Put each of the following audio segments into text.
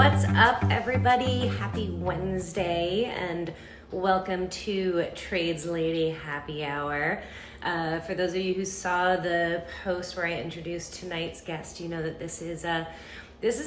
What's up, everybody? Happy Wednesday and welcome to Trades Lady Happy Hour. For those of you who saw the post where I introduced tonight's guest, you know that this is a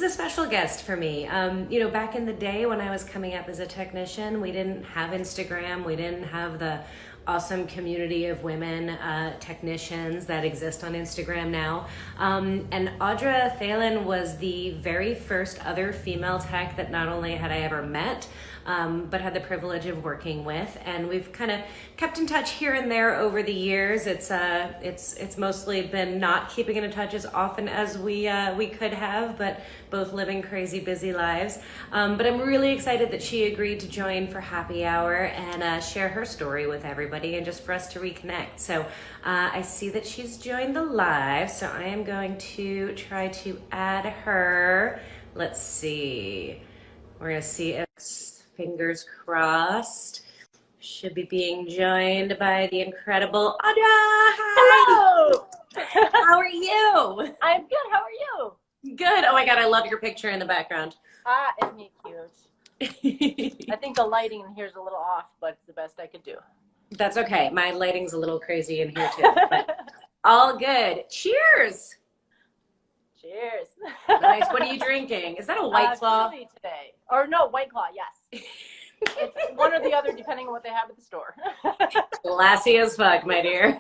special guest for me. Back in the day when I was coming up as a technician, we didn't have Instagram. We didn't have the awesome community of women technicians that exist on Instagram now. And Audra Thalen was the very first other female tech that not only had I ever met, but had the privilege of working with. And we've kind of kept in touch here and there over the years. It's mostly been not keeping in touch as often as we could have, but both living crazy busy lives. But I'm really excited that she agreed to join for happy hour and share her story with everybody and just for us to reconnect. So I see that she's joined the live, so I am going to try to add her. Let's see. We're gonna see if, fingers crossed, should be being joined by the incredible Audra. Hi. Hello. How are you? I'm good. How are you? Good. Oh my God, I love your picture in the background. Isn't he cute? I think the lighting in here is a little off, but it's the best I could do. That's okay. My lighting's a little crazy in here too, but all good. Cheers. Cheers. Nice. What are you drinking? Is that a White Claw? Today. Or no, White Claw, yes. It's one or the other depending on what they have at the store. Classy as fuck, my dear.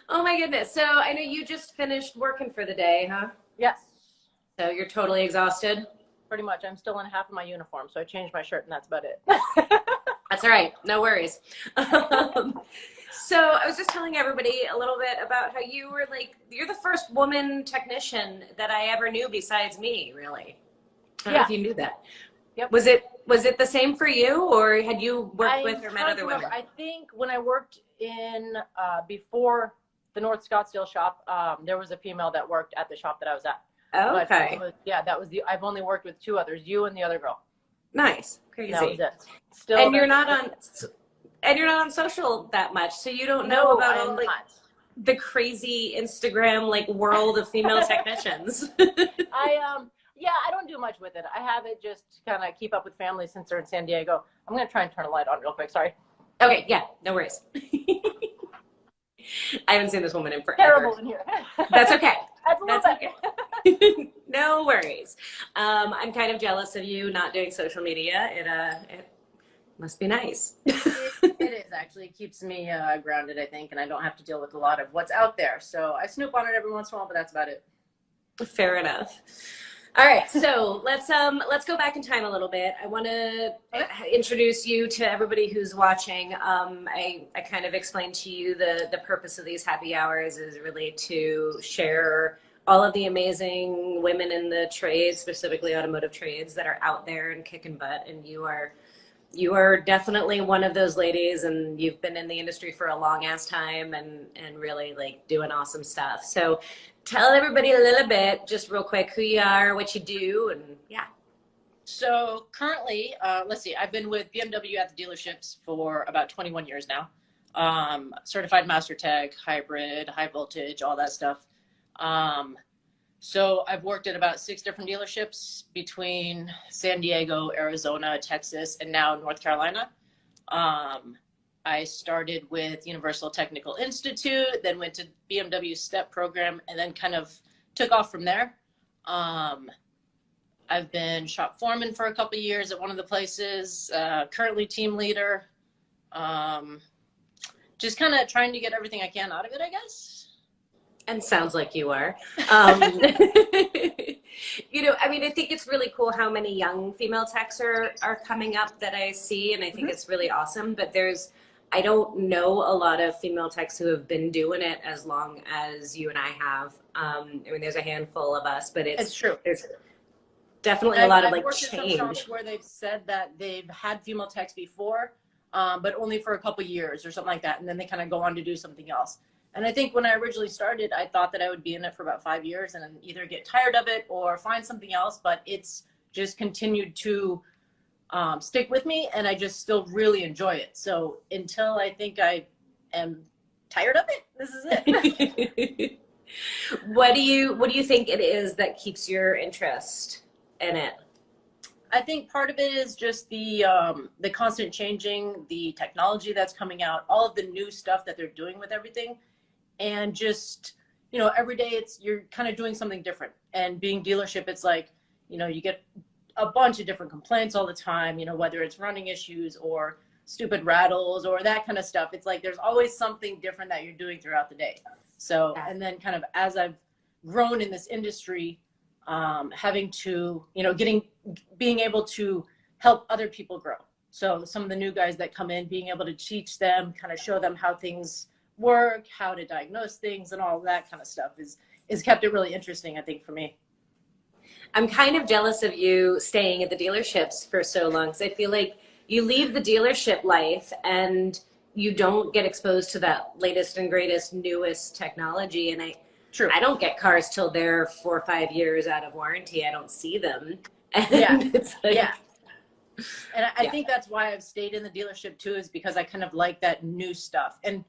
Oh my goodness. So I know you just finished working for the day, huh? Yes. So you're totally exhausted? Pretty much. I'm still in half of my uniform, so I changed my shirt and that's about it. That's all right. No worries. So I was just telling everybody a little bit about how you're the first woman technician that I ever knew besides me, really. I don't know if you knew that. Yep. Was it the same for you, or had you worked with or met other women? I think when I worked in, before the North Scottsdale shop, there was a female that worked at the shop that I was at. Oh, okay. I've only worked with two others, you and the other girl. Nice. Crazy. That was it. Still, and you're not on social that much, so you don't know about all the crazy Instagram world of female technicians. I don't do much with it. I have it just to kind of keep up with family since they're in San Diego. I'm going to try and turn a light on real quick. Sorry. Okay. Yeah. No worries. I haven't seen this woman in forever. Terrible in here. That's okay. That's okay. No worries. I'm kind of jealous of you not doing social media. It must be nice. It is actually. It keeps me grounded, I think, and I don't have to deal with a lot of what's out there. So I snoop on it every once in a while, but that's about it. Fair enough. All right, so let's go back in time a little bit. I want to introduce you to everybody who's watching. I kind of explained to you the purpose of these happy hours is really to share all of the amazing women in the trades, specifically automotive trades, that are out there and kicking butt. And you are definitely one of those ladies, and you've been in the industry for a long ass time and really doing awesome stuff. So tell everybody a little bit, just real quick, who you are, what you do, and yeah. So currently, let's see, I've been with BMW at the dealerships for about 21 years now. Certified Master Tech, hybrid, high voltage, all that stuff. So I've worked at about 6 different dealerships between San Diego, Arizona, Texas, and now North Carolina. I started with Universal Technical Institute, then went to BMW Step program, and then kind of took off from there. I've been shop foreman for a couple of years at one of the places, currently team leader. Just kind of trying to get everything I can out of it, I guess. And sounds like you are. I think it's really cool how many young female techs are coming up that I see, and I think it's really awesome. But I don't know a lot of female techs who have been doing it as long as you and I have. There's a handful of us, but it's true. There's definitely a lot of change. I've worked in some shops where they've said that they've had female techs before, but only for a couple years or something like that, and then they kind of go on to do something else. And I think when I originally started, I thought that I would be in it for about 5 years and then either get tired of it or find something else, but it's just continued to stick with me, and I just still really enjoy it. So until I think I am tired of it, this is it. What do you think it is that keeps your interest in it? I think part of it is just the constant changing, the technology that's coming out, all of the new stuff that they're doing with everything, and just, you know, every day you're kind of doing something different. And being dealership, it's like, you know, you get a bunch of different complaints all the time, you know, whether it's running issues or stupid rattles or that kind of stuff. It's like there's always something different that you're doing throughout the day. So, and then kind of as I've grown in this industry, having to, you know, being able to help other people grow. So some of the new guys that come in, being able to teach them, kind of show them how things work, how to diagnose things and all of that kind of stuff is kept it really interesting, I think, for me. I'm kind of jealous of you staying at the dealerships for so long, because I feel like you leave the dealership life and you don't get exposed to that latest and greatest, newest technology. And I don't get cars till they're 4 or 5 years out of warranty. I don't see them. And it's like, And I think that's why I've stayed in the dealership too, is because I kind of like that new stuff. And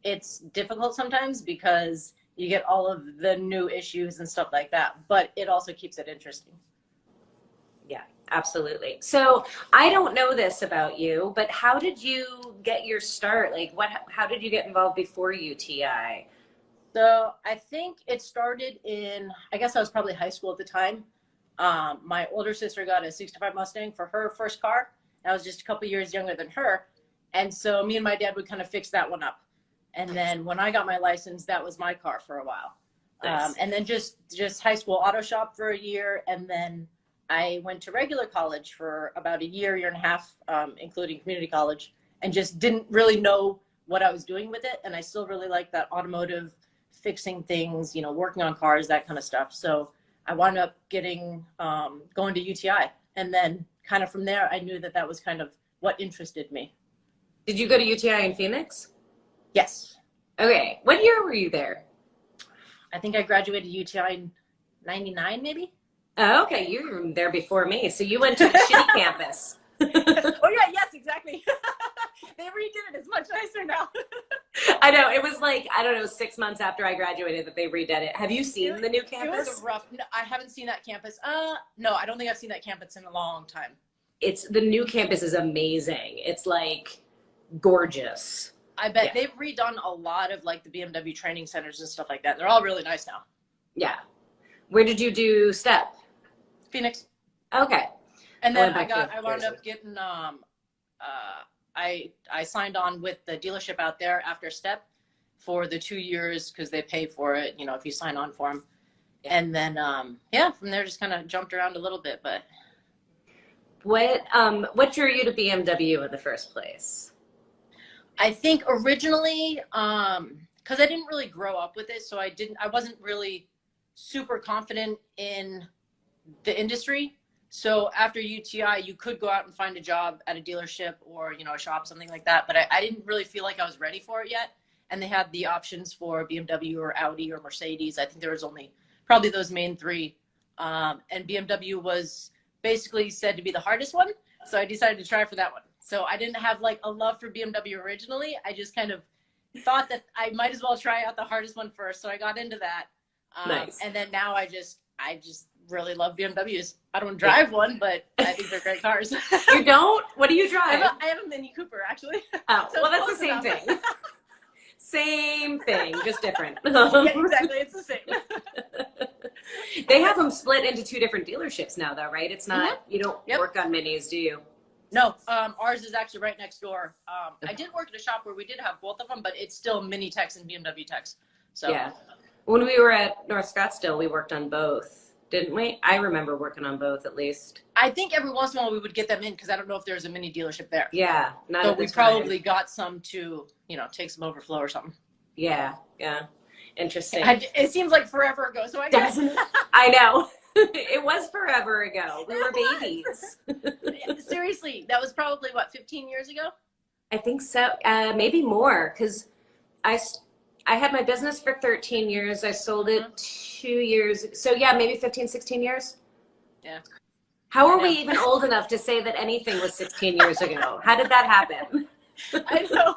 it's difficult sometimes because you get all of the new issues and stuff like that, but it also keeps it interesting. Yeah, absolutely. So I don't know this about you, but how did you get your start? Like how did you get involved before UTI? So I think it started I guess I was probably high school at the time. My older sister got a 65 Mustang for her first car. I was just a couple years younger than her. And so me and my dad would kind of fix that one up. And then when I got my license, that was my car for a while. Nice. And then just high school auto shop for a year. And then I went to regular college for about a year and a half, including community college, and just didn't really know what I was doing with it. And I still really like that automotive, fixing things, you know, working on cars, that kind of stuff. So I wound up going to UTI. And then kind of from there, I knew that was kind of what interested me. Did you go to UTI in Phoenix? Yes. Okay. What year were you there? I think I graduated UTI in 99, maybe. Oh, okay. You were there before me. So you went to the shitty campus. Oh yeah, yes, exactly. They redid it. It's much nicer now. I know. It was like, I don't know, 6 months after I graduated that they redid it. Have you seen the new campus? It was rough. No, I haven't seen that campus. No, I don't think I've seen that campus in a long time. The new campus is amazing. It's like gorgeous. I bet they've redone a lot of like the BMW training centers and stuff like that. They're all really nice now. Yeah. Where did you do Step? Phoenix. Okay. And then I wound up getting, I signed on with the dealership out there after Step for the 2 years because they pay for it, you know, if you sign on for them. Yeah. And then, from there just kind of jumped around a little bit, but. What drew you to BMW in the first place? I think originally, because I didn't really grow up with it, so I wasn't really super confident in the industry. So after UTI, you could go out and find a job at a dealership or, you know, a shop, something like that. But I didn't really feel like I was ready for it yet. And they had the options for BMW or Audi or Mercedes. I think there was only probably those main three. And BMW was basically said to be the hardest one. So I decided to try for that one. So I didn't have like a love for BMW originally. I just kind of thought that I might as well try out the hardest one first. So I got into that. Nice. And then now I just really love BMWs. I don't drive one, but I think they're great cars. You don't? What do you drive? I have a Mini Cooper, actually. Oh, so well, that's the same thing. Same thing, just different. Yeah, exactly. It's the same. They have them split into 2 different dealerships now, though, right? It's not, you don't work on Minis, do you? No, ours is actually right next door. I did work at a shop where we did have both of them, but it's still Mini Techs and BMW Techs. So yeah. When we were at North Scottsdale, we worked on both, didn't we? I remember working on both at least. I think every once in a while we would get them in because I don't know if there's a Mini dealership there. Yeah. So we probably got some to, you know, take some overflow or something. Yeah. Yeah. Interesting. It seems like forever ago. So I guess. I know. It was forever ago. We were babies. Seriously, that was probably, what, 15 years ago? I think so. Maybe more, because I had my business for 13 years. I sold it 2 years. So yeah, maybe 15, 16 years. Yeah. How are we even old enough to say that anything was 16 years ago? How did that happen? I know.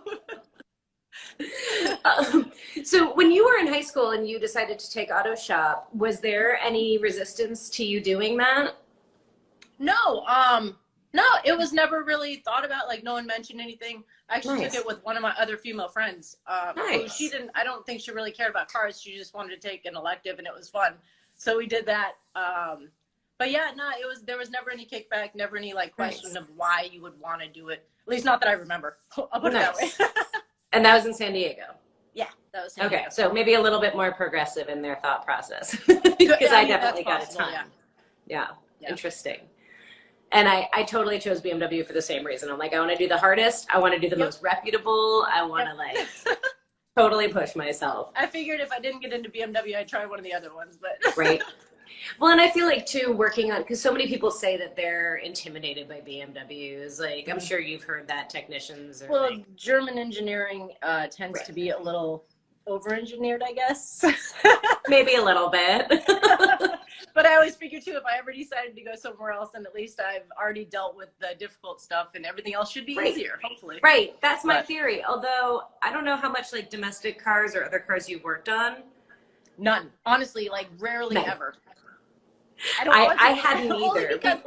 So when you were in high school and you decided to take auto shop, was there any resistance to you doing that? No, no, it was never really thought about. Like, no one mentioned anything. I actually Nice. took it with one of my other female friends. Who Nice. she didn't, I don't think she really cared about cars. She just wanted to take an elective and it was fun. So we did that. But yeah, no, there was never any kickback, never any like question Nice. of why you would want to do it. At least not that I remember. I'll put it that way. And that was in San Diego. Yeah, that was Okay, Diego. so maybe a little bit more progressive in their thought process because I definitely got a ton. Yeah. Interesting. And I totally chose BMW for the same reason. I'm like, I want to do the hardest. I want to do the most reputable. I want to like totally push myself. I figured if I didn't get into BMW, I'd try one of the other ones, but Right. Well, and I feel like too, working on, because so many people say that they're intimidated by BMWs. Like, I'm sure you've heard that technicians are well, like, German engineering tends to be a little over-engineered, I guess. maybe a little bit. But I always figure too, if I ever decided to go somewhere else, then at least I've already dealt with the difficult stuff and everything else should be easier, hopefully. Right. That's my theory. Although I don't know how much like domestic cars or other cars you've worked on. None. Honestly, like rarely ever. I hadn't only either. because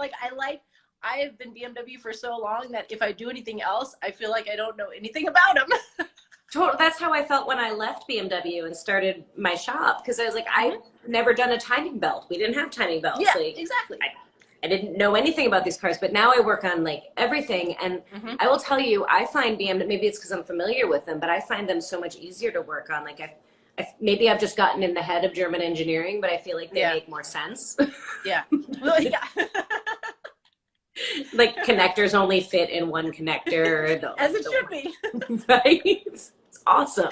I have been BMW for so long that if I do anything else, I feel like I don't know anything about them. That's how I felt when I left BMW and started my shop, because I was like, I've never done a timing belt. We didn't have timing belts. Yeah, like, exactly. I didn't know anything about these cars, but now I work on like everything. And I will tell you, I find BMW, maybe it's because I'm familiar with them, but I find them so much easier to work on. Like maybe I've just gotten in the head of German engineering, but I feel like they make more sense. Yeah. Well, yeah. Like connectors only fit in one connector. As it should be. Right? It's awesome.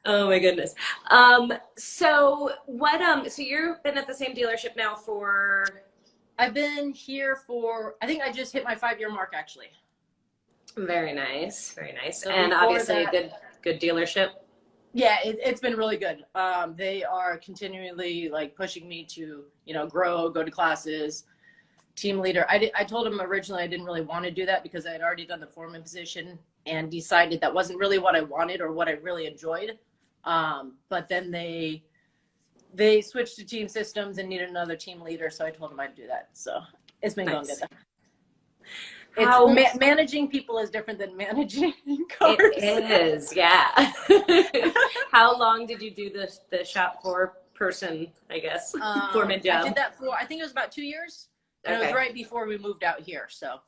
Oh my goodness. So you've been at the same dealership now for? I've been here for, I think I just hit my 5-year mark actually. Very nice. Very nice. So and obviously a good dealership. Yeah, it's been really good. They are continually like pushing me to, grow, go to classes, team leader. I told them originally I didn't really want to do that because I had already done the foreman position and decided that wasn't really what I wanted or what I really enjoyed. But then they switched to team systems and needed another team leader. So I told them I'd do that. So it's been going good. Managing people is different than managing cars. It is, yeah. How long did you do the shop floor person, I guess, foreman job? I did that for, I think it was about 2 years. And it was right before we moved out here, so.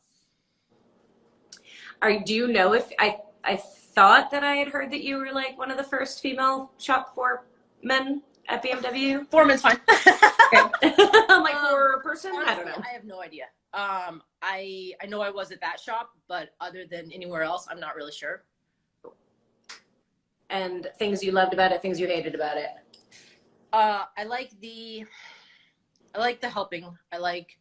Do you know if, I thought that I had heard that you were like one of the first female shop floor men at BMW? Foreman's fine. Okay. I'm like, for a person? Honestly, I don't know. I have no idea. I know I was at that shop, but other than anywhere else, I'm not really sure. And things you loved about it, things you hated about it? I like the helping. I like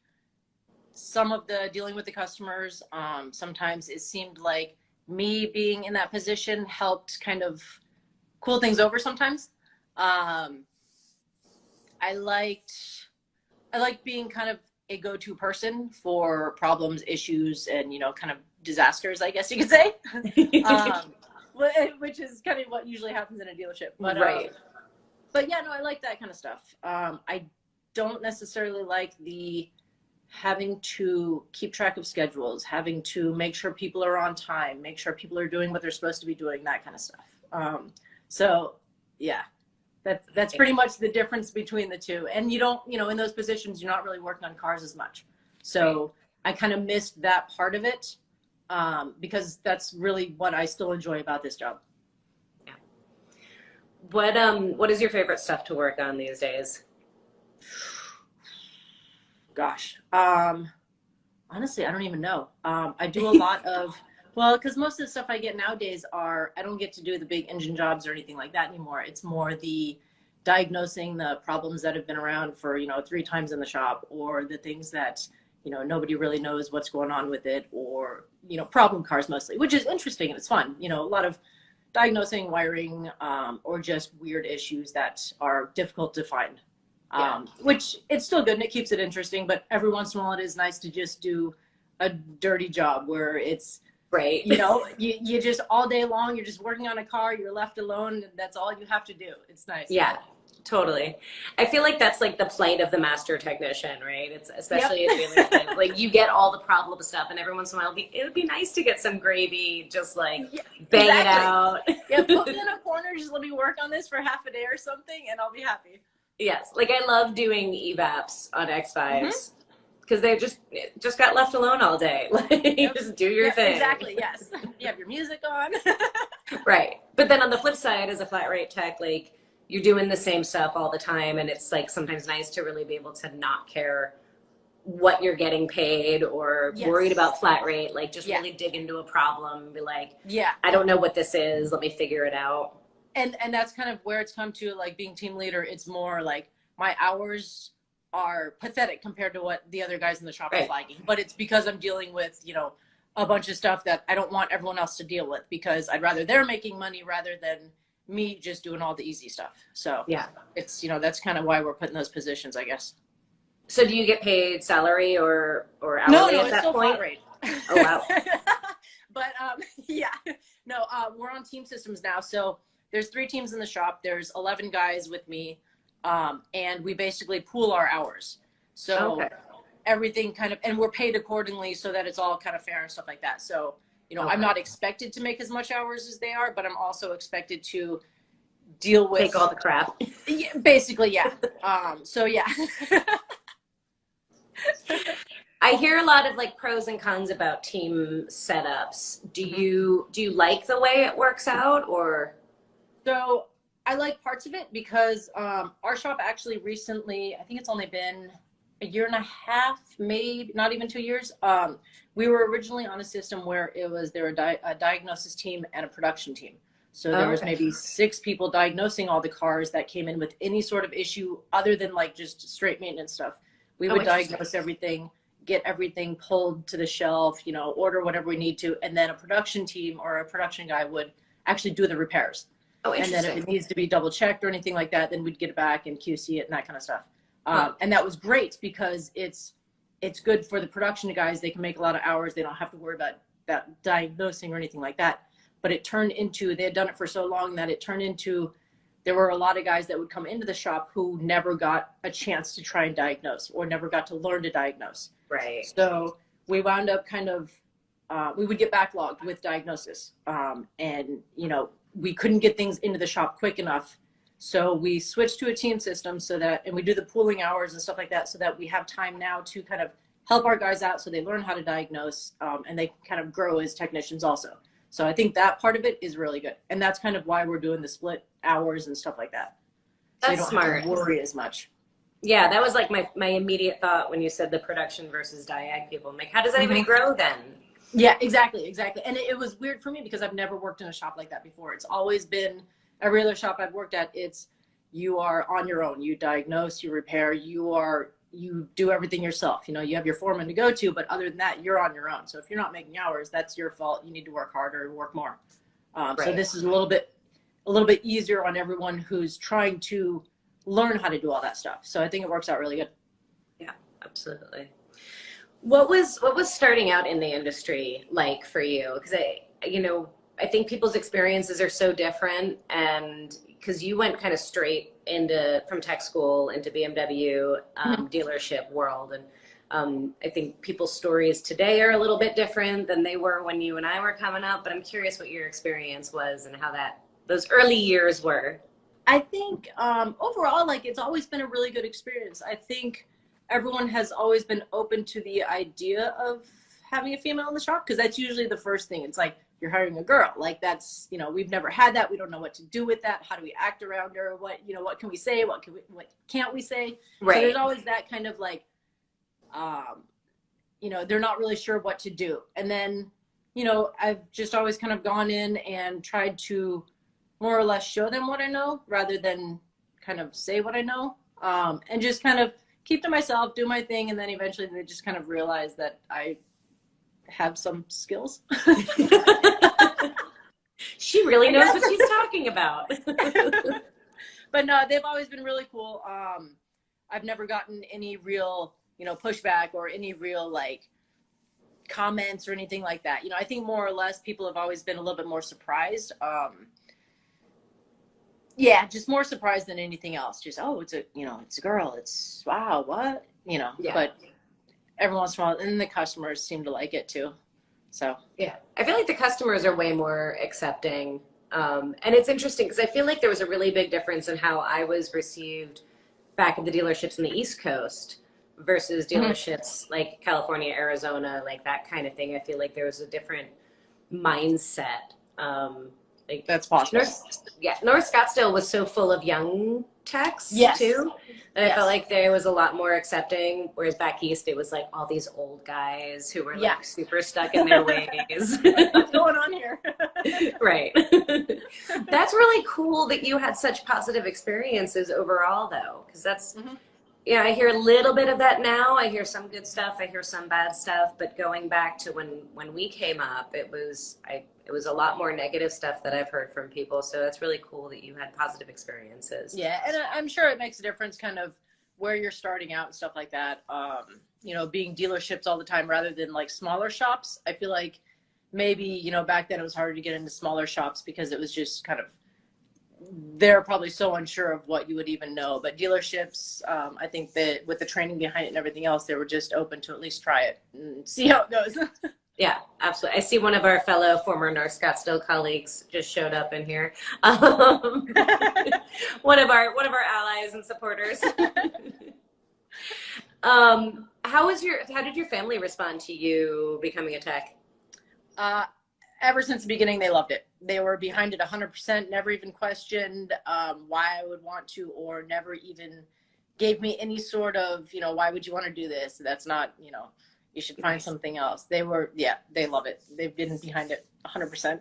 some of the dealing with the customers. Sometimes it seemed like me being in that position helped kind of cool things over sometimes. I liked being kind of a go-to person for problems, issues, and, kind of disasters, I guess you could say. Which is kind of what usually happens in a dealership. But, right. But yeah, no, I like that kind of stuff. I don't necessarily like the having to keep track of schedules, having to make sure people are on time, make sure people are doing what they're supposed to be doing, that kind of stuff. So yeah, that's pretty much the difference between the two. And you don't, in those positions, you're not really working on cars as much. So I kind of missed that part of it because that's really what I still enjoy about this job. Yeah. What is your favorite stuff to work on these days? Gosh, honestly, I don't even know. I do a lot of, because most of the stuff I get nowadays I don't get to do the big engine jobs or anything like that anymore. It's more the diagnosing the problems that have been around for, 3 times in the shop, or the things that, nobody really knows what's going on with it, or, problem cars mostly, which is interesting and it's fun. A lot of diagnosing, wiring, or just weird issues that are difficult to find. Which it's still good and it keeps it interesting, but every once in a while it is nice to just do a dirty job where it's Right. You know, you just all day long, you're just working on a car, you're left alone, and that's all you have to do. It's nice. Yeah, totally. I feel like that's like the plight of the master technician, right? It's especially Yep. a dealership. Like you get all the problem stuff, and every once in a while, it would be nice to get some gravy, just like Yeah, bang it exactly. out. Yeah, put me in a corner, just let me work on this for half a day or something, and I'll be happy. Yes, like I love doing EVAPs on X5s because they just got left alone all day. Like Yep. just do your thing. Exactly. Yes. You have your music on. Right. But then on the flip side, as a flat rate tech, like you're doing the same stuff all the time, and it's like sometimes nice to really be able to not care what you're getting paid or Yes. worried about flat rate, like just Yeah. really dig into a problem and be like, Yeah. I don't know what this is, let me figure it out. And that's kind of where it's come to, like being team leader. It's more like my hours are pathetic compared to what the other guys in the shop are flagging. But it's because I'm dealing with, you know, a bunch of stuff that I don't want everyone else to deal with, because I'd rather they're making money rather than me just doing all the easy stuff. So Yeah. it's, you know, that's kind of why we're put in those positions, I guess. So do you get paid salary or hourly No, at it's that still point? flat rate. Oh, wow. But yeah, no, we're on team systems now. So there's 3 teams in the shop. There's 11 guys with me, and we basically pool our hours. So everything kind of, and we're paid accordingly so that it's all kind of fair and stuff like that. So, you know, I'm not expected to make as much hours as they are, but I'm also expected to deal with Take all the crap. Yeah, basically, yeah. So yeah. I hear a lot of like pros and cons about team setups. Do you like the way it works out, or? So I like parts of it because our shop actually recently, I think it's only been a year and a half, maybe not even 2 years. We were originally on a system where it was there a diagnosis team and a production team. So there was maybe 6 people diagnosing all the cars that came in with any sort of issue other than like just straight maintenance stuff. We would diagnose everything, get everything pulled to the shelf, you know, order whatever we need to, and then a production team or a production guy would actually do the repairs. Oh, and then if it needs to be double checked or anything like that, then we'd get it back and QC it and that kind of stuff. And that was great because it's good for the production guys. They can make a lot of hours. They don't have to worry about diagnosing or anything like that. But it turned into, they had done it for so long that it turned into, there were a lot of guys that would come into the shop who never got a chance to try and diagnose or never got to learn to diagnose. Right. So we wound up kind of, we would get backlogged with diagnosis. And, you know, we couldn't get things into the shop quick enough. So we switched to a team system so that, and we do the pooling hours and stuff like that so that we have time now to kind of help our guys out so they learn how to diagnose and they kind of grow as technicians also. So I think that part of it is really good. And that's kind of why we're doing the split hours and stuff like that. So That's you don't smart. have to worry as much. Yeah, that was like my immediate thought when you said the production versus diag people. I'm like, how does anybody grow then? Yeah, exactly. And it was weird for me because I've never worked in a shop like that before. It's always been every other shop I've worked at. It's you are on your own. You diagnose, you repair, you do everything yourself. You know, you have your foreman to go to, but other than that, you're on your own. So if you're not making hours, that's your fault. You need to work harder and work more. So this is a little bit easier on everyone who's trying to learn how to do all that stuff. So I think it works out really good. Yeah, absolutely. What was starting out in the industry like for you? Because I think people's experiences are so different, and because you went kind of straight from tech school into BMW dealership world, and I think people's stories today are a little bit different than they were when you and I were coming up. But I'm curious what your experience was and how those early years were. I think overall, like, it's always been a really good experience. I think everyone has always been open to the idea of having a female in the shop because that's usually the first thing. It's like, you're hiring a girl. Like, that's, you know, we've never had that. We don't know what to do with that. How do we act around her? What can we say? What can't we say? Right. So there's always that kind of like, they're not really sure what to do. And then, I've just always kind of gone in and tried to more or less show them what I know rather than kind of say what I know, and just kind of keep to myself, do my thing. And then eventually they just kind of realize that I have some skills. She really knows what she's talking about. But no, they've always been really cool. I've never gotten any real, pushback or any real like comments or anything like that. You know, I think more or less people have always been a little bit more surprised. Yeah, just more surprised than anything else. Just, oh, it's a, you know, it's a girl. It's, wow, what? You know, but every once in a while, and the customers seem to like it too. So, yeah, I feel like the customers are way more accepting. And it's interesting because I feel like there was a really big difference in how I was received back at the dealerships in the East Coast versus dealerships like California, Arizona, like that kind of thing. I feel like there was a different mindset. Like that's possible. North Scottsdale was so full of young techs too. And I felt like there was a lot more accepting, whereas back east it was like all these old guys who were like super stuck in their ways. What's going on here? Right. That's really cool that you had such positive experiences overall, though, because that's yeah, I hear a little bit of that now. I hear some good stuff, I hear some bad stuff, but going back to when we came up, it was a lot more negative stuff that I've heard from people. So that's really cool that you had positive experiences. Yeah, and I'm sure it makes a difference kind of where you're starting out and stuff like that. You know, being dealerships all the time rather than like smaller shops. I feel like maybe, you know, back then it was harder to get into smaller shops because it was just kind of, they're probably so unsure of what you would even know. But dealerships, I think that with the training behind it and everything else, they were just open to at least try it and see how it goes. Yeah, absolutely. I see one of our fellow former North Scottsdale colleagues just showed up in here. One of our allies and supporters. How did your family respond to you becoming a tech? Ever since the beginning, they loved it. They were behind it 100%, never even questioned why I would want to, or never even gave me any sort of, you know, why would you want to do this? That's not, you know, you should find something else. They were, they love it. They've been behind it 100%.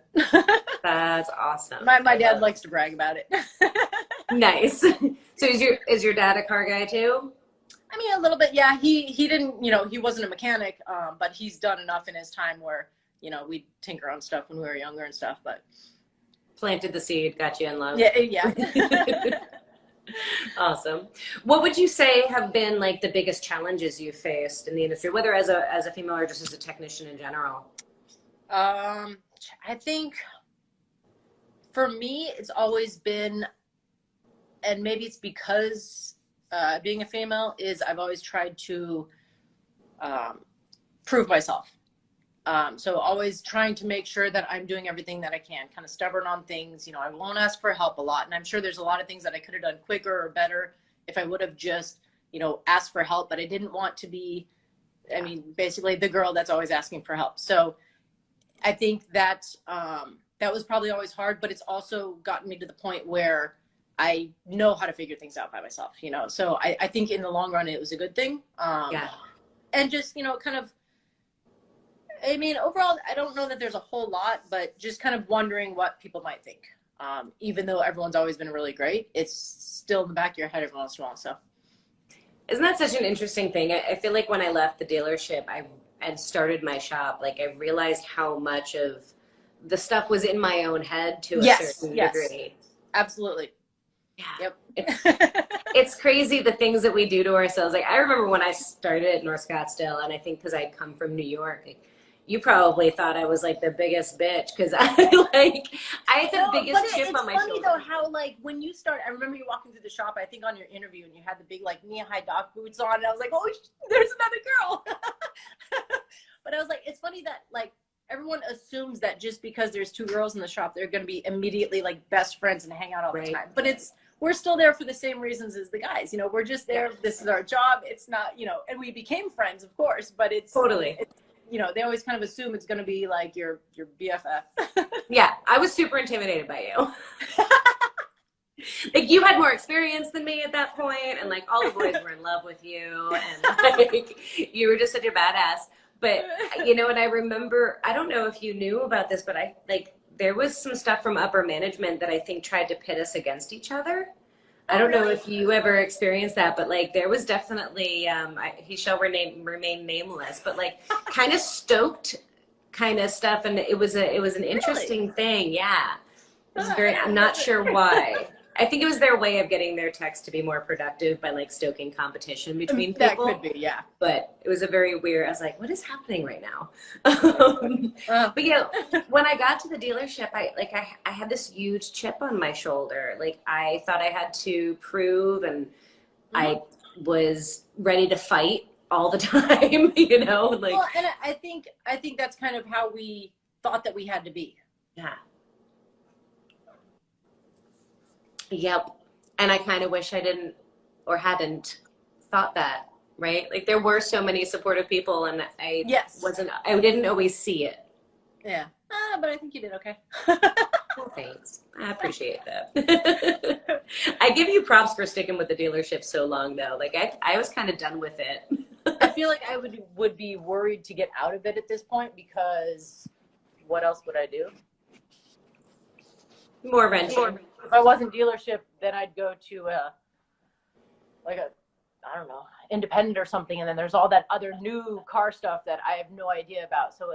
That's awesome. My dad likes to brag about it. Nice. So is your dad a car guy too? I mean, a little bit, yeah. He didn't, you know, he wasn't a mechanic, but he's done enough in his time where, you know, we tinker on stuff when we were younger and stuff, but. Planted the seed, got you in love. Yeah. Awesome. What would you say have been like the biggest challenges you faced in the industry, whether as a female or just as a technician in general? I think for me, it's always been, and maybe it's because being a female is I've always tried to prove myself. So always trying to make sure that I'm doing everything that I can, kind of stubborn on things. You know, I won't ask for help a lot. And I'm sure there's a lot of things that I could have done quicker or better if I would have just, you know, asked for help, but I didn't want to be, I mean, basically the girl that's always asking for help. So I think that, that was probably always hard, but it's also gotten me to the point where I know how to figure things out by myself, you know? So I think in the long run, it was a good thing. And just, you know, kind of, I mean, overall, I don't know that there's a whole lot, but just kind of wondering what people might think. Even though everyone's always been really great, it's still in the back of your head every once in a while. So, isn't that such an interesting thing? I feel like when I left the dealership, and started my shop, like I realized how much of the stuff was in my own head to a certain degree. Absolutely. Yeah. Yep. It's crazy the things that we do to ourselves. Like I remember when I started at North Scottsdale, and I think because I'd come from New York, like, you probably thought I was like the biggest bitch because I had the biggest chip on my shoulder. It's funny though how like when you start, I remember you walking through the shop, I think on your interview, and you had the big like knee-high dock boots on, and I was like, oh, there's another girl. But I was like, it's funny that like everyone assumes that just because there's two girls in the shop, they're going to be immediately like best friends and hang out all the time. But we're still there for the same reasons as the guys. You know, we're just there. This is our job. It's not, you know, and we became friends, of course, but it's totally. You know, they always kind of assume it's going to be like your BFF. Yeah, I was super intimidated by you. Like you had more experience than me at that point, and like all the boys were in love with you, and like you were just such a badass. But you know, and I remember, I don't know if you knew about this, but there was some stuff from upper management that I think tried to pit us against each other. I don't know if you ever experienced that, but like there was definitely, he shall remain nameless, but like kind of stoked kind of stuff. And it was an interesting thing. Yeah. It was I'm not sure why. I think it was their way of getting their techs to be more productive by like stoking competition between That people. could be, yeah. But it was a very weird, I was like, what is happening right now? But when I got to the dealership, I had this huge chip on my shoulder. Like I thought I had to prove, and I was ready to fight all the time, you know, like. Well, and I think that's kind of how we thought that we had to be. Yeah. Yep. And I kind of wish I didn't or hadn't thought that, right? Like there were so many supportive people, and I didn't always see it. Yeah. But I think you did okay. Well, thanks. I appreciate that. I give you props for sticking with the dealership so long though. Like I was kind of done with it. I feel like I would be worried to get out of it at this point, because what else would I do? More renting. If I wasn't dealership, then I'd go to I don't know, independent or something, and then there's all that other new car stuff that I have no idea about. So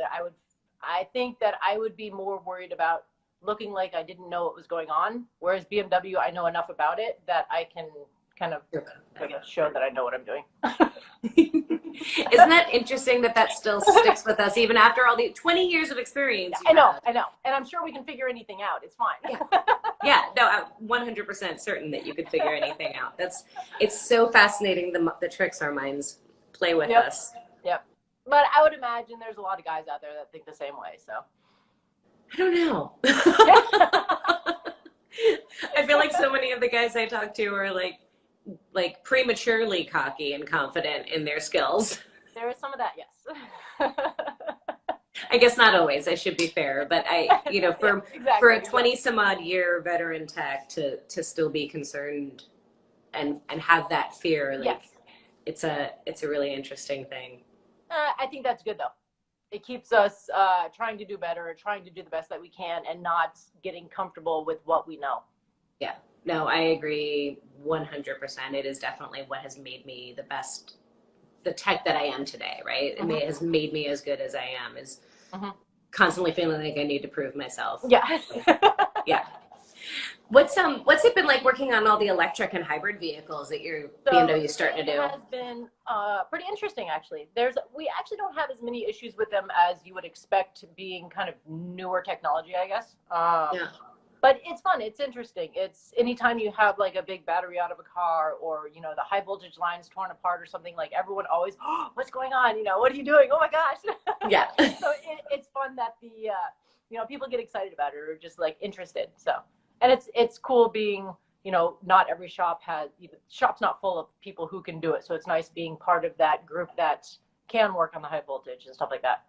I think that I would be more worried about looking like I didn't know what was going on, whereas BMW, I know enough about it that I can kind of, I guess, show that I know what I'm doing. Isn't that interesting that still sticks with us even after all the 20 years of experience? I know. And I'm sure we can figure anything out. It's fine. Yeah, no, I'm 100% certain that you could figure anything out. It's so fascinating, the tricks our minds play with us. Yep. But I would imagine there's a lot of guys out there that think the same way, so. I don't know. I feel like so many of the guys I talk to are like prematurely cocky and confident in their skills. There is some of that, yes. I guess not always, I should be fair, but for a 20 some odd year veteran tech to still be concerned and have that fear, like it's a really interesting thing. I think that's good though. It keeps us trying to do better, trying to do the best that we can, and not getting comfortable with what we know. Yeah, no, I agree 100%. It is definitely what has made me the tech that I am today, right? It has made me as good as I am, is constantly feeling like I need to prove myself. Yeah. Yeah. What's it been like working on all the electric and hybrid vehicles that your BMW starting to do? It has been pretty interesting, actually. We actually don't have as many issues with them as you would expect, being kind of newer technology, I guess. But it's fun. It's interesting. It's anytime you have like a big battery out of a car, or, the high voltage lines torn apart or something, like everyone always, what's going on? What are you doing? Oh my gosh. Yeah. So it's fun that the, people get excited about it, or just like interested. So, and it's cool being, not every shop's not full of people who can do it. So it's nice being part of that group that can work on the high voltage and stuff like that.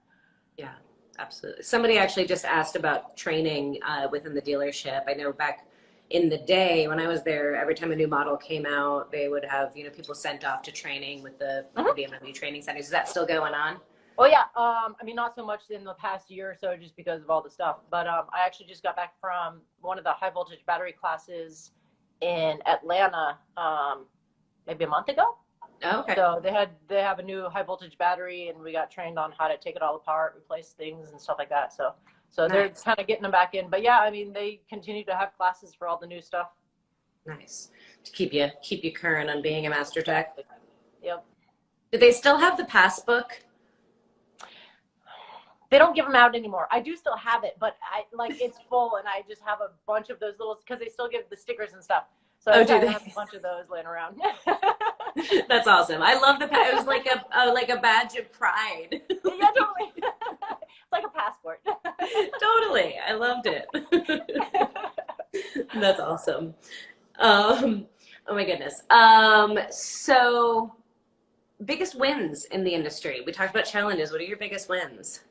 Yeah. Absolutely. Somebody actually just asked about training within the dealership. I know back in the day when I was there, every time a new model came out, they would have, people sent off to training with the BMW training centers. Is that still going on? Oh yeah. Not so much in the past year or so, just because of all the stuff. But I actually just got back from one of the high voltage battery classes in Atlanta, maybe a month ago. Oh, okay. So they have a new high voltage battery, and we got trained on how to take it all apart, replace things and stuff like that. So nice. They're kind of getting them back in. But yeah, they continue to have classes for all the new stuff. Nice. To keep you current on being a master tech. Yep. Do they still have the passbook? They don't give them out anymore. I do still have it, but it's full, and I just have a bunch of those little, because they still give the stickers and stuff. So I have a bunch of those laying around. That's awesome. I love it was like a badge of pride. Yeah, totally. It's like a passport. Totally. I loved it. That's awesome. Oh my goodness. So biggest wins in the industry. We talked about challenges. What are your biggest wins?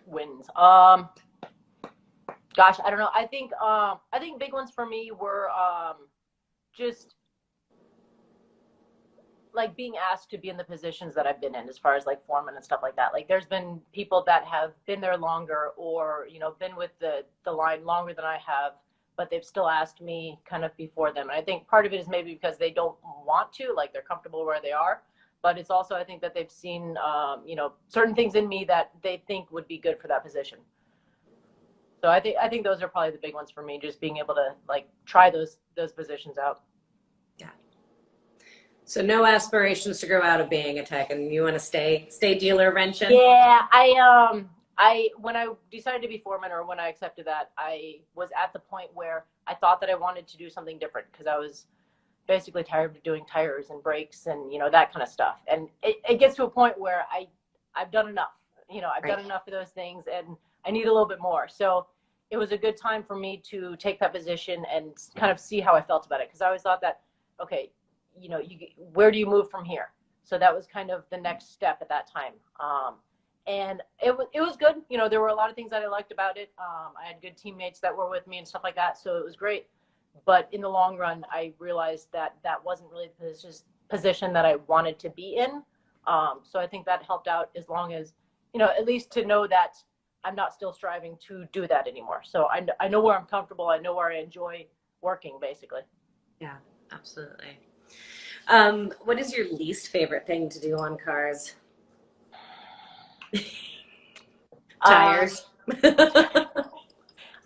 Wins. Gosh, I don't know. I think big ones for me were just like being asked to be in the positions that I've been in, as far as like foreman and stuff like that. Like there's been people that have been there longer, or been with the line longer than I have, but they've still asked me kind of before them. And I think part of it is maybe because they don't want to, like they're comfortable where they are. But it's also, I think that they've seen, certain things in me that they think would be good for that position. So I think those are probably the big ones for me, just being able to like try those positions out. Yeah. So no aspirations to grow out of being a tech, and you want to stay dealer wrenching? Yeah, I when I decided to be foreman, or when I accepted that, I was at the point where I thought that I wanted to do something different, because I was basically tired of doing tires and brakes and, you know, that kind of stuff. And it gets to a point where I've done enough, you know, I've done enough of those things, and I need a little bit more. So it was a good time for me to take that position and kind of see how I felt about it. Because I always thought that, okay, you know, where do you move from here? So that was kind of the next step at that time. And it was good. You know, there were a lot of things that I liked about it. I had good teammates that were with me and stuff like that. So it was great. But in the long run, I realized that that wasn't really the position that I wanted to be in. So I think that helped out, as long as, you know, at least to know that I'm not still striving to do that anymore. So I know where I'm comfortable. I know where I enjoy working, basically. Yeah, absolutely. What is your least favorite thing to do on cars? Tires.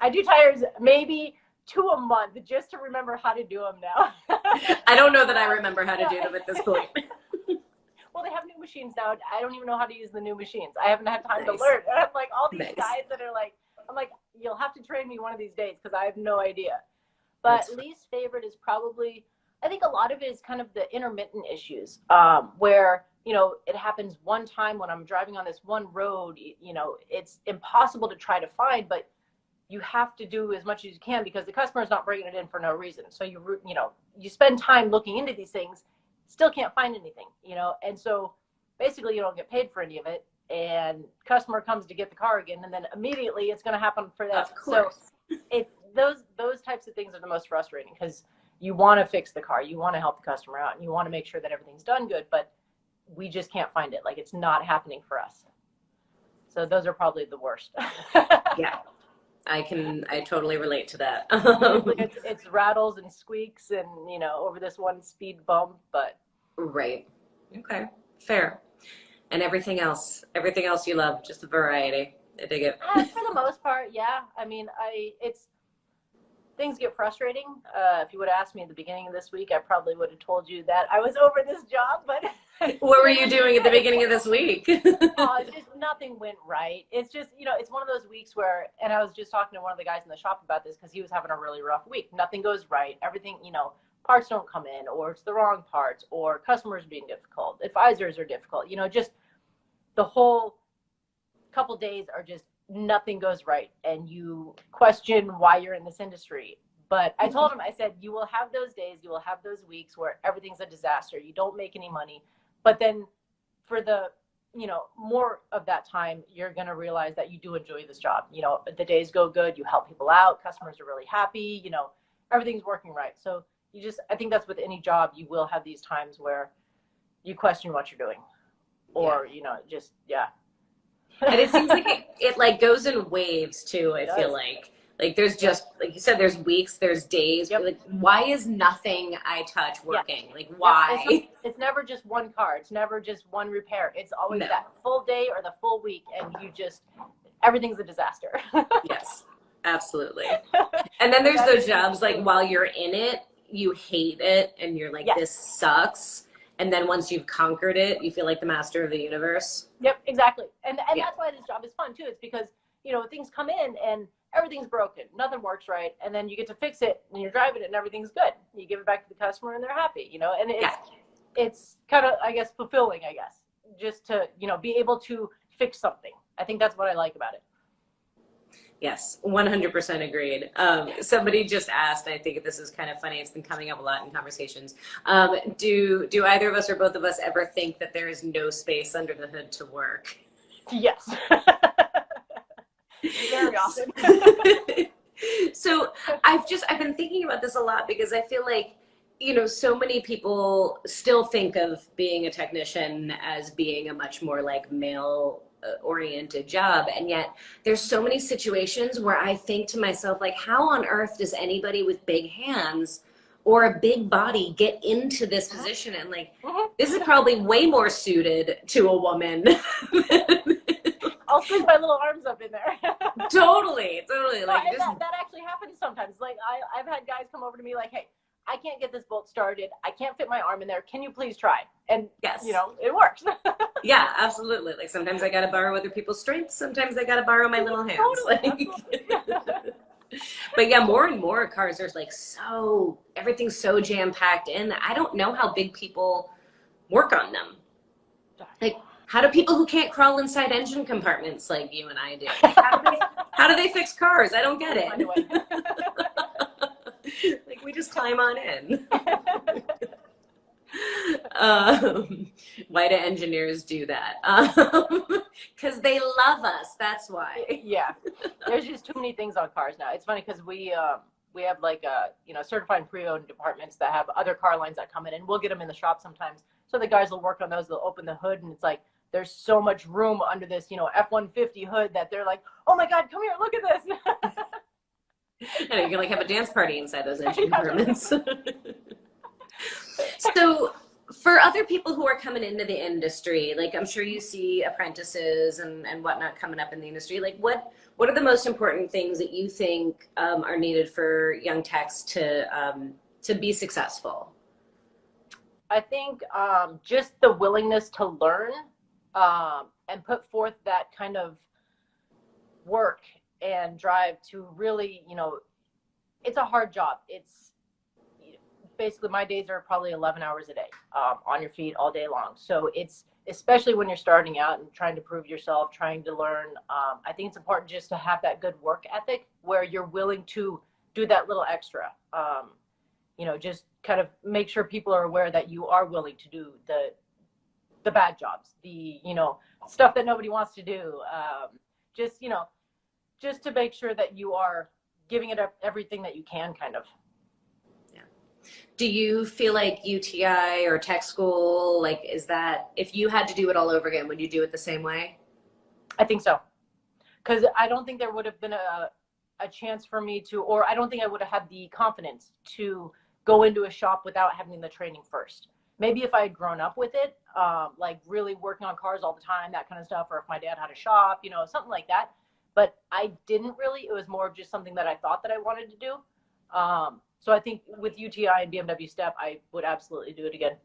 I do tires maybe 2 a month, just to remember how to do them now. I don't know that I remember how to do them at this point. Well, they have new machines now. I don't even know how to use the new machines. I haven't had time to learn. I'm like, all these guys that are like, I'm like, you'll have to train me one of these days, because I have no idea. But least favorite is probably, I think a lot of it is kind of the intermittent issues, where, you know, it happens one time when I'm driving on this one road. You know, it's impossible to try to find, but you have to do as much as you can, because the customer is not bringing it in for no reason. So you know, you spend time looking into these things, still can't find anything, you know, and so basically you don't get paid for any of it, and customer comes to get the car again, and then immediately it's going to happen for them. Of course. So those types of things are the most frustrating, because you want to fix the car, you want to help the customer out, and you want to make sure that everything's done good, but we just can't find it. Like, it's not happening for us. So those are probably the worst. Yeah. I totally relate to that. It's rattles and squeaks, and, you know, over this one speed bump, but. Right. Okay. Fair. And everything else you love, just a variety. I dig it. For the most part, yeah. I mean, things get frustrating. If you would have asked me at the beginning of this week, I probably would have told you that I was over this job, but. What were you doing at the beginning of this week? Just nothing went right. It's just, you know, it's one of those weeks where, and I was just talking to one of the guys in the shop about this, because he was having a really rough week. Nothing goes right. Everything, you know, parts don't come in, or it's the wrong parts, or customers being difficult, advisors are difficult, you know, just the whole couple days are just, nothing goes right, and you question why you're in this industry. But I told him, I said, you will have those days, you will have those weeks where everything's a disaster, you don't make any money, but then for the, you know, more of that time, you're going to realize that you do enjoy this job. You know, the days go good, you help people out, customers are really happy, you know, everything's working right. So I think that's with any job, you will have these times where you question what you're doing, or, you know, just, yeah. And it seems like it like goes in waves too. I feel like there's just, like you said, there's weeks, there's days. Yep. Like, why is nothing I touch working? Yeah. Like, why? It's never just one car. It's never just one repair. It's always that full day or the full week, and everything's a disaster. Yes, absolutely. And then there's those jobs, like, while you're in it, you hate it, and you're like, this sucks. And then once you've conquered it, you feel like the master of the universe. Yep, exactly. And that's why this job is fun too. It's because, you know, things come in and everything's broken, nothing works right, and then you get to fix it, and you're driving it, and everything's good. You give it back to the customer, and they're happy, you know. And it's kind of, I guess, fulfilling, I guess, just to, you know, be able to fix something. I think that's what I like about it. Yes, 100% agreed. Somebody just asked, I think this is kind of funny, it's been coming up a lot in conversations. Do either of us or both of us ever think that there is no space under the hood to work? Yes. Very often. So I've been thinking about this a lot, because I feel like, you know, so many people still think of being a technician as being a much more like male oriented job, and yet there's so many situations where I think to myself, like, how on earth does anybody with big hands or a big body get into this position? And like, this is probably way more suited to a woman. I'll stick my little arms up in there. Totally. No, Like and just that actually happens sometimes. Like I've had guys come over to me like, hey, I can't get this bolt started. I can't fit my arm in there. Can you please try? And yes. It works. Yeah, absolutely. Like sometimes I gotta borrow other people's strengths. Sometimes I gotta borrow my little hands. Totally, Like, but yeah, more and more cars are like everything's so jam packed in. I don't know how big people work on them. Like, how do people who can't crawl inside engine compartments like you and I do? Like, how do they fix cars? I don't get it. Like we just climb on in. Why do engineers do that? Because they love us. That's why. Yeah, there's just too many things on cars now. It's funny because we have like certified and pre-owned departments that have other car lines that come in, and we'll get them in the shop sometimes. So the guys will work on those. They'll open the hood, and it's like there's so much room under this F-150 hood that they're like, oh my God, come here, look at this. And you can like have a dance party inside those engine compartments. So for other people who are coming into the industry, like I'm sure you see apprentices and whatnot coming up in the industry, like what are the most important things that you think are needed for young techs to be successful? I think just the willingness to learn and put forth that kind of work and drive to really, it's a hard job. It's basically my days are probably 11 hours a day on your feet all day long. So it's, especially when you're starting out and trying to prove yourself, trying to learn. I think it's important just to have that good work ethic where you're willing to do that little extra. Just kind of make sure people are aware that you are willing to do the bad jobs, the stuff that nobody wants to do. Just to make sure that you are giving it up everything that you can, kind of. Do you feel like UTI or tech school, like, is that, if you had to do it all over again, would you do it the same way? I think so. Because I don't think there would have been a chance for me to, or I don't think I would have had the confidence to go into a shop without having the training first. Maybe if I had grown up with it, like really working on cars all the time, that kind of stuff, or if my dad had a shop, something like that. But I didn't really. It was more of just something that I thought that I wanted to do. So I think with UTI and BMW Step, I would absolutely do it again.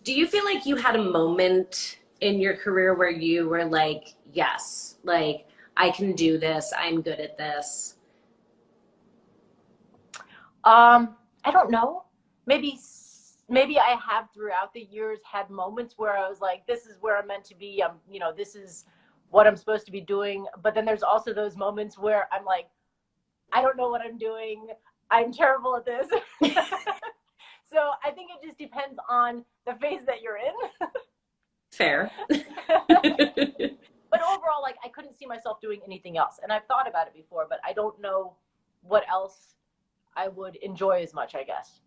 Do you feel like you had a moment in your career where you were like, yes, like I can do this, I'm good at this? I don't know. Maybe I have throughout the years had moments where I was like, this is where I'm meant to be. This is what I'm supposed to be doing. But then there's also those moments where I'm like, I don't know what I'm doing. I'm terrible at this. So I think it just depends on the phase that you're in. Fair. But overall, like I couldn't see myself doing anything else. And I've thought about it before, but I don't know what else I would enjoy as much, I guess.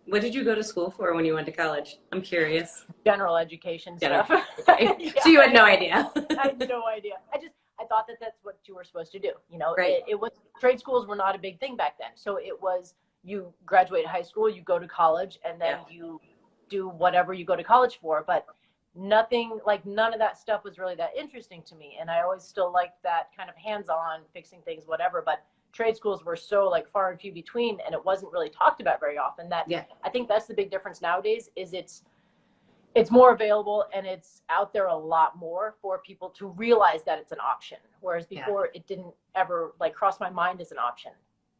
What did you go to school for when you went to college? I'm curious. General education stuff. Okay. Yeah. So you had no idea. I had no idea. I thought that that's what you were supposed to do. Right. It was, trade schools were not a big thing back then. So it was, you graduate high school, you go to college, and then you do whatever you go to college for. But nothing, like none of that stuff was really that interesting to me. And I always still liked that kind of hands-on, fixing things, whatever. But trade schools were so like far and few between, and it wasn't really talked about very often. I think that's the big difference nowadays, is it's more available and it's out there a lot more for people to realize that it's an option. Whereas before it didn't ever like cross my mind as an option.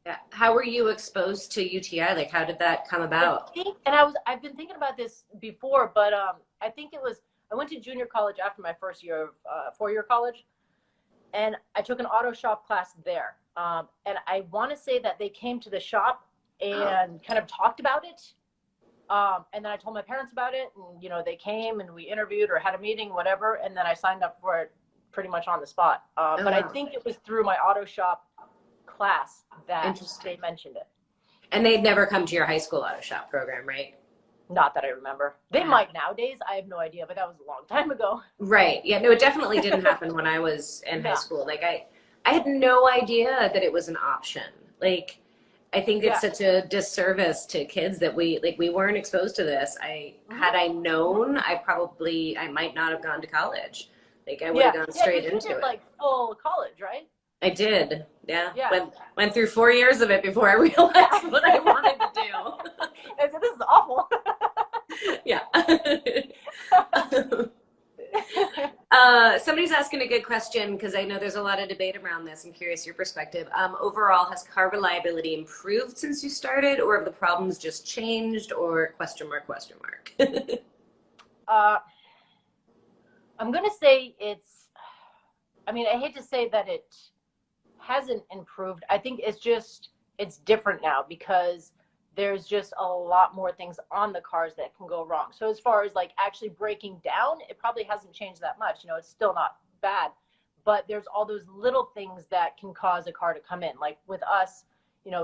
Yeah. How were you exposed to UTI? Like, how did that come about? I've been thinking about this before, but I think I went to junior college after my first year of 4-year college, and I took an auto shop class there. And I want to say that they came to the shop and kind of talked about it. And then I told my parents about it, and, they came and we interviewed or had a meeting, whatever. And then I signed up for it pretty much on the spot. But I think it was through my auto shop class that they mentioned it. And they'd never come to your high school auto shop program, right? Not that I remember. They might nowadays. I have no idea, but that was a long time ago. Right. Yeah, no, it definitely didn't happen when I was in high school. Like I had no idea that it was an option. Like, I think it's such a disservice to kids that we weren't exposed to this. Had I known, I might not have gone to college. Like I would have gone straight you into did it. like full college, right? I did. Yeah. Yeah. Went through 4 years of it before I realized what I wanted to do. I said, this is awful. Yeah. Somebody's asking a good question because I know there's a lot of debate around this. I'm curious your perspective. Overall, has car reliability improved since you started, or have the problems just changed, or question mark, question mark? I'm going to say I hate to say that it hasn't improved. I think it's different now because there's just a lot more things on the cars that can go wrong. So as far as like actually breaking down, it probably hasn't changed that much. It's still not bad, but there's all those little things that can cause a car to come in. Like with us,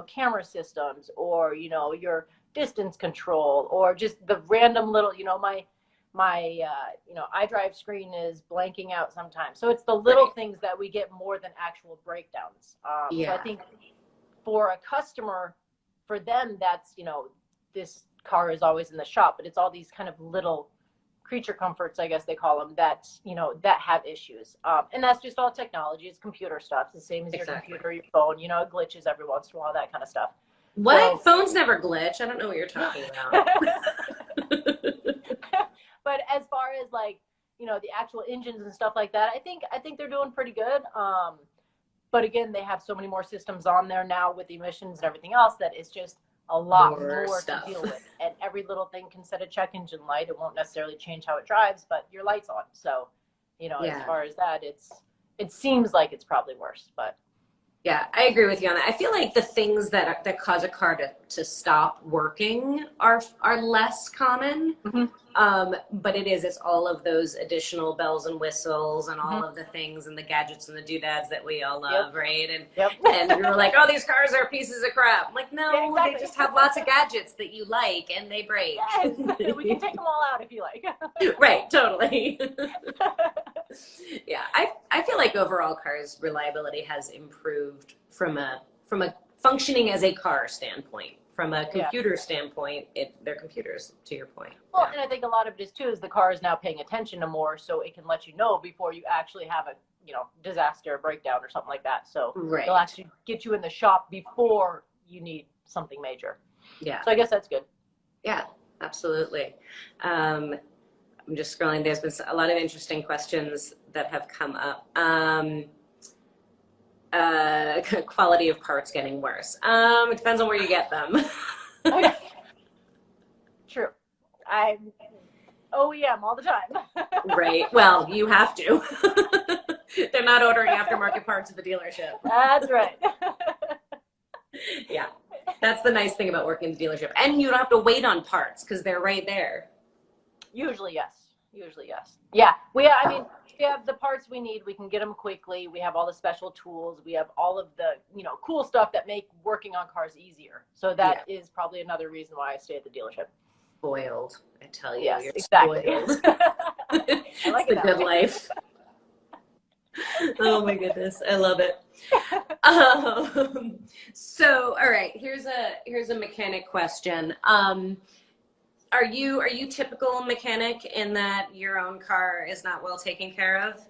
camera systems, or, your distance control, or just the random little, my iDrive screen is blanking out sometimes. So it's the little things that we get more than actual breakdowns. So I think for a customer, for them, that's, this car is always in the shop, but it's all these kind of little creature comforts, I guess they call them, that, that have issues. And that's just all technology. It's computer stuff. It's the same as your computer, your phone, it glitches every once in a while, that kind of stuff. What? So, phones never glitch. I don't know what you're talking about. But as far as like, the actual engines and stuff like that, I think they're doing pretty good. But again, they have so many more systems on there now with emissions and everything else that it's just a lot more to deal with. And every little thing can set a check engine light. It won't necessarily change how it drives, but your light's on. So, as far as that, it seems like it's probably worse, but. Yeah, I agree with you on that. I feel like the things that cause a car to stop working are less common. Mm-hmm. But it's all of those additional bells and whistles and all of the things and the gadgets and the doodads that we all love, right? And and we were like, oh, these cars are pieces of crap. I'm like, no, they just have lots of gadgets that you like and they break. Yes. We can take them all out if you like. Right, totally. Yeah, I feel like overall cars reliability has improved from a functioning as a car standpoint. From a computer standpoint, they're computers, to your point. Well, and I think a lot of it is too is the car is now paying attention to more, so it can let you know before you actually have a disaster, breakdown, or something like that. So they'll actually get you in the shop before you need something major. Yeah. So I guess that's good. Yeah, absolutely. I'm just scrolling. There's been a lot of interesting questions that have come up. Quality of parts getting worse. It depends on where you get them. True. I'm OEM all the time. Right. Well, you have to. They're not ordering aftermarket parts at the dealership. That's right. Yeah. That's the nice thing about working in the dealership. And you don't have to wait on parts because they're right there. Usually, yes. Yeah. We have the parts we need. We can get them quickly. We have all the special tools. We have all of the, cool stuff that make working on cars easier. So that is probably another reason why I stay at the dealership. Spoiled, I tell you. Yes, you're exactly. Spoiled. I like it's the good life. Oh my goodness, I love it. So, all right, here's a mechanic question. Are you typical mechanic in that your own car is not well taken care of?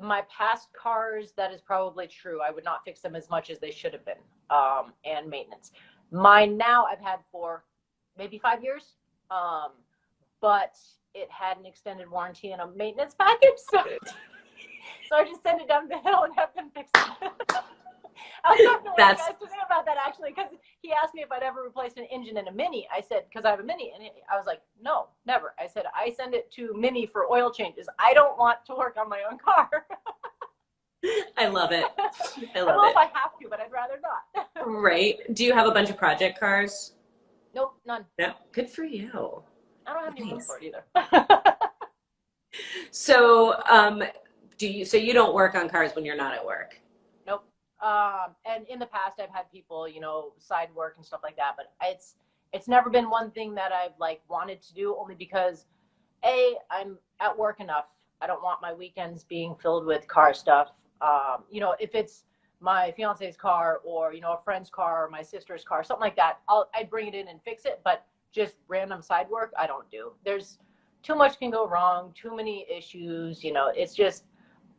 My past cars, that is probably true. I would not fix them as much as they should have been. And maintenance. Mine now I've had for maybe 5 years. But it had an extended warranty and a maintenance package. So I just send it down the hill and have them fix it. I was talking to one guy today about that actually, because he asked me if I'd ever replaced an engine in a Mini. I said, because I have a Mini, and I was like, no, never. I said, I send it to Mini for oil changes. I don't want to work on my own car. I love it. I don't know if I have to, but I'd rather not. Right. Do you have a bunch of project cars? Nope, none. No. Good for you. I don't have any room for it either. So, so you don't work on cars when you're not at work? Nope. And in the past, I've had people, side work and stuff like that, but it's never been one thing that I've wanted to do, only because I'm at work enough. I don't want my weekends being filled with car stuff. If it's my fiance's car or, a friend's car or my sister's car, something like that, I'd bring it in and fix it. But just random side work, I don't do. There's too much can go wrong, too many issues. It's just,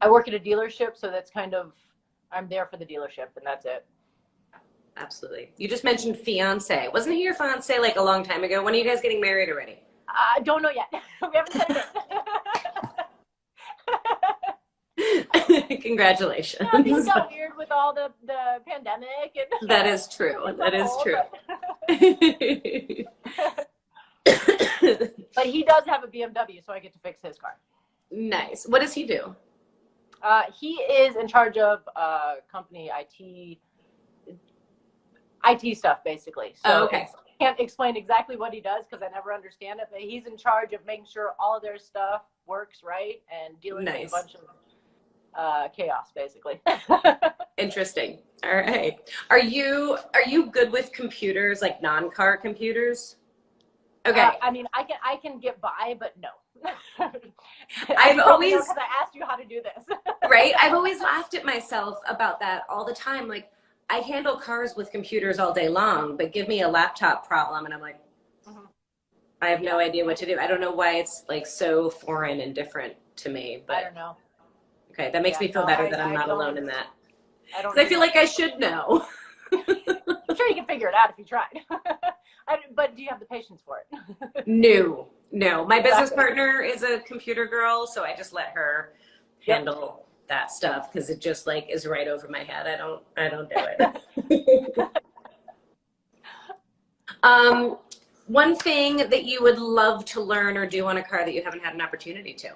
I work at a dealership, so that's kind of, I'm there for the dealership, and that's it. Absolutely. You just mentioned fiance. Wasn't he your fiance like a long time ago? When are you guys getting married already? I don't know yet. We haven't said it. Congratulations. Yeah, things got weird with all the pandemic. And that is true. That is true. But he does have a BMW, so I get to fix his car. Nice. What does he do? He is in charge of company IT stuff, basically. So okay. I can't explain exactly what he does because I never understand it, but he's in charge of making sure all of their stuff works right and dealing with a bunch of chaos, basically. Interesting. All right. Are you good with computers, like non-car computers? Okay. I mean, I can get by, but no. I've always, because I asked you how to do this. Right? I've always laughed at myself about that all the time. Like, I handle cars with computers all day long, but give me a laptop problem and I'm like, I have no idea what to do. I don't know why it's like so foreign and different to me, but I don't know. Okay, that makes me feel better that I'm not alone in that. I feel like I should know. I'm sure you can figure it out if you tried. But do you have the patience for it? No. My business partner is a computer girl, so I just let her handle that stuff because it just like is right over my head. I don't do it. One thing that you would love to learn or do on a car that you haven't had an opportunity to?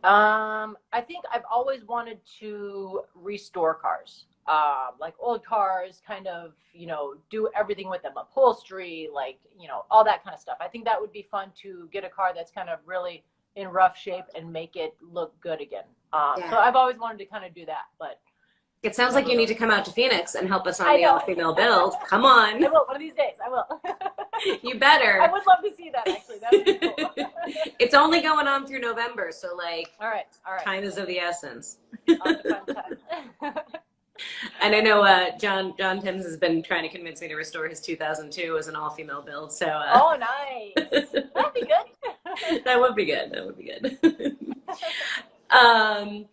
I think I've always wanted to restore cars. Like old cars, kind of, do everything with them, upholstery, like, all that kind of stuff. I think that would be fun to get a car that's kind of really in rough shape and make it look good again. So I've always wanted to kind of do that, but it sounds like you need to come out to Phoenix and help us on the all-female build. Come on. I will, one of these days, I will. You better. I would love to see that, actually. That would be cool. It's only going on through November, so like, all right. Time is of the essence. I'll have to find time. And I know John Timms has been trying to convince me to restore his 2002 as an all-female build. So. Oh, nice. That'd be good. That would be good. All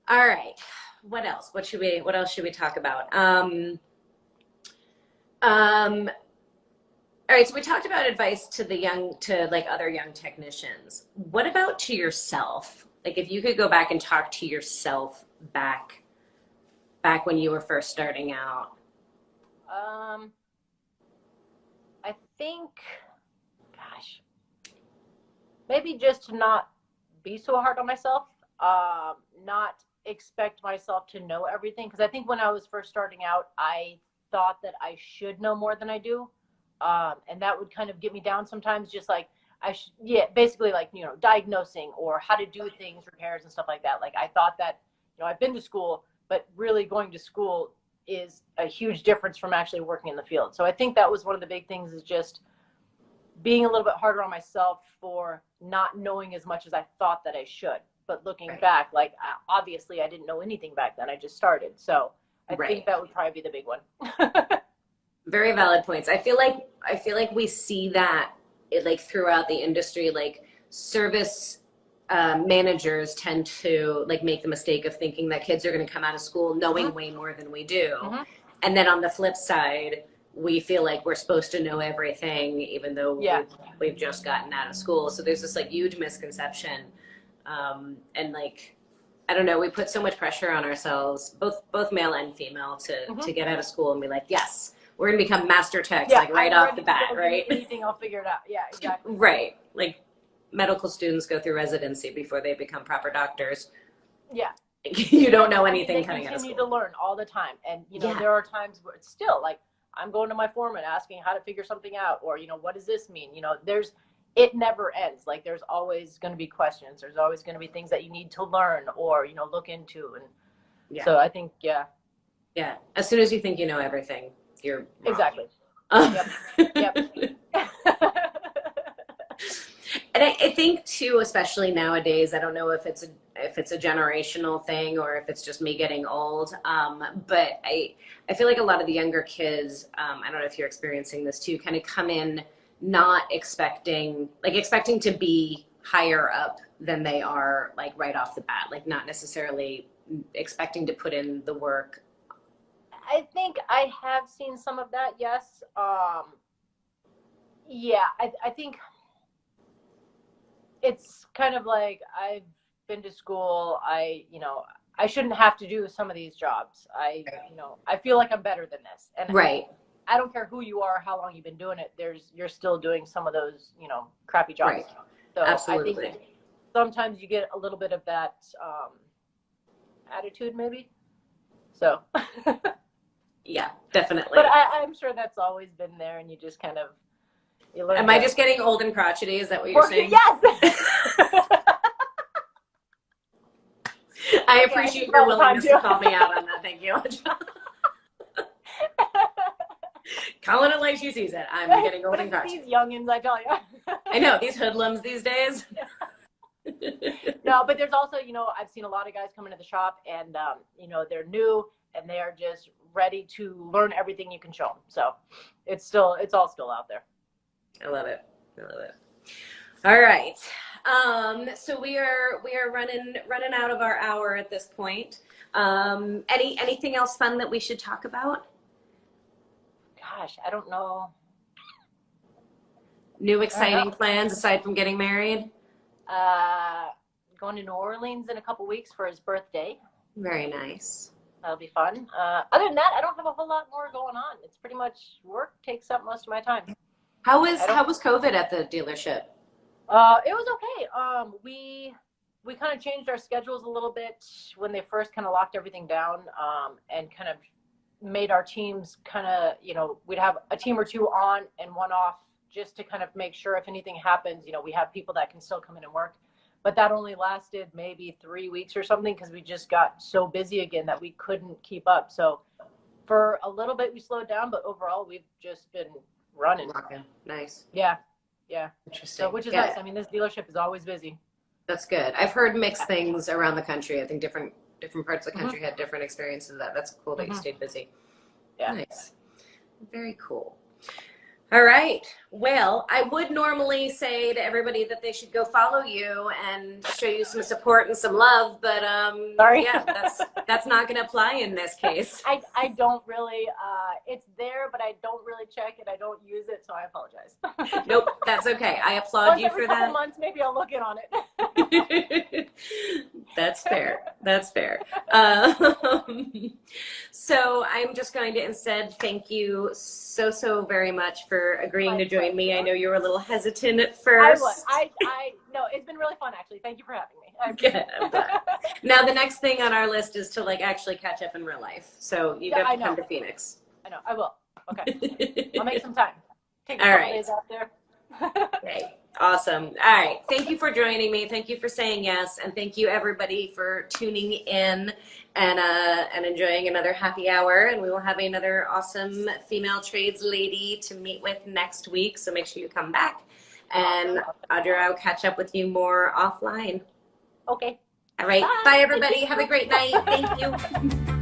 right. What else? What else should we talk about? All right. So we talked about advice to like other young technicians. What about to yourself? Like if you could go back and talk to yourself back when you were first starting out. I think, gosh, maybe just to not be so hard on myself, not expect myself to know everything. Because I think when I was first starting out, I thought that I should know more than I do. And that would kind of get me down sometimes, just like basically like, diagnosing or how to do things, repairs and stuff like that. Like I thought that, I've been to school, but really going to school is a huge difference from actually working in the field. So I think that was one of the big things, is just being a little bit harder on myself for not knowing as much as I thought that I should. But looking back, like obviously I didn't know anything back then. I just started. So I think that would probably be the big one. Very valid points. I feel like we see that like throughout the industry, like service managers tend to like make the mistake of thinking that kids are going to come out of school knowing way more than we do. And then on the flip side, we feel like we're supposed to know everything, even though we've just gotten out of school. So there's this like huge misconception. And like, I don't know, we put so much pressure on ourselves, both male and female, to get out of school and be like, yes, we're going to become master techs, like right off the bat, right? Anything, I'll figure it out. Yeah, exactly. Right. Like medical students go through residency before they become proper doctors. Yeah. You don't know anything coming out of school. They continue to learn all the time. And, there are times where it's still like, I'm going to my foreman asking how to figure something out, or, what does this mean? It never ends. Like there's always going to be questions. There's always going to be things that you need to learn or, look into. And so I think, Yeah. As soon as you think you know everything, you're wrong. Exactly. Yep. And I think too, especially nowadays, I don't know if it's a generational thing or if it's just me getting old. But I feel like a lot of the younger kids, I don't know if you're experiencing this too, kind of come in not expecting to be higher up than they are, like right off the bat, like not necessarily expecting to put in the work. I think I have seen some of that, yes. Yeah, I think it's kind of like I've been to school. I shouldn't have to do some of these jobs. I feel like I'm better than this. And Right. I don't care who you are, how long you've been doing it. You're still doing some of those, crappy jobs. Right. So Absolutely. I think sometimes you get a little bit of that attitude, maybe. So. Yeah, definitely. But I'm sure that's always been there, and you just kind of learn. Am I just getting old and crotchety? Is that what you're saying? Yes. I appreciate your willingness to call me out on that. Thank you. Calling it like she sees it. I'm getting old and crotchety. These youngins, I tell you. I know, these hoodlums these days. No, but there's also, I've seen a lot of guys come into the shop, and they're new, and they are just ready to learn everything you can show them. So it's all still out there. I love it. All right. So we are running out of our hour at this point. Anything else fun that we should talk about? Gosh, I don't know. New exciting plans aside from getting married? Going to New Orleans in a couple weeks for his birthday. Very nice. That'll be fun. Other than that, I don't have a whole lot more going on. It's pretty much work takes up most of my time. How was COVID at the dealership? It was okay. We kind of changed our schedules a little bit when they first kind of locked everything down, and kind of made our teams kind of, we'd have a team or two on and one off, just to kind of make sure if anything happens, we have people that can still come in and work. But that only lasted maybe 3 weeks or something, because we just got so busy again that we couldn't keep up. So for a little bit we slowed down, but overall we've just been running. Nice. Yeah. Interesting. So, which is nice. I mean, this dealership is always busy. That's good. I've heard mixed things around the country. I think different parts of the country had different experiences of that. That's cool that you stayed busy. Yeah. Nice. Very cool. All right. Well, I would normally say to everybody that they should go follow you and show you some support and some love, but sorry. Yeah, that's not going to apply in this case. I don't really. It's there, but I don't really check it. I don't use it, so I apologize. Nope, that's okay. I applaud you for that. Every couple months, maybe I'll look in on it. That's fair. So I'm just going to instead thank you so very much for agreeing to join me. I know you were a little hesitant at first. I no, it's been really fun actually. Thank you for having me. Good. I'm glad. Now the next thing on our list is to actually catch up in real life. So you got to come to Phoenix. I know. I will. Okay. I'll make some time. Take a couple days out there. Okay. Awesome. All right. Thank you for joining me. Thank you for saying yes. And thank you everybody for tuning in and enjoying another happy hour. And we will have another awesome female trades lady to meet with next week. So make sure you come back. And Audra, I'll catch up with you more offline. Okay. All right. Bye everybody. Have a great night. Thank you.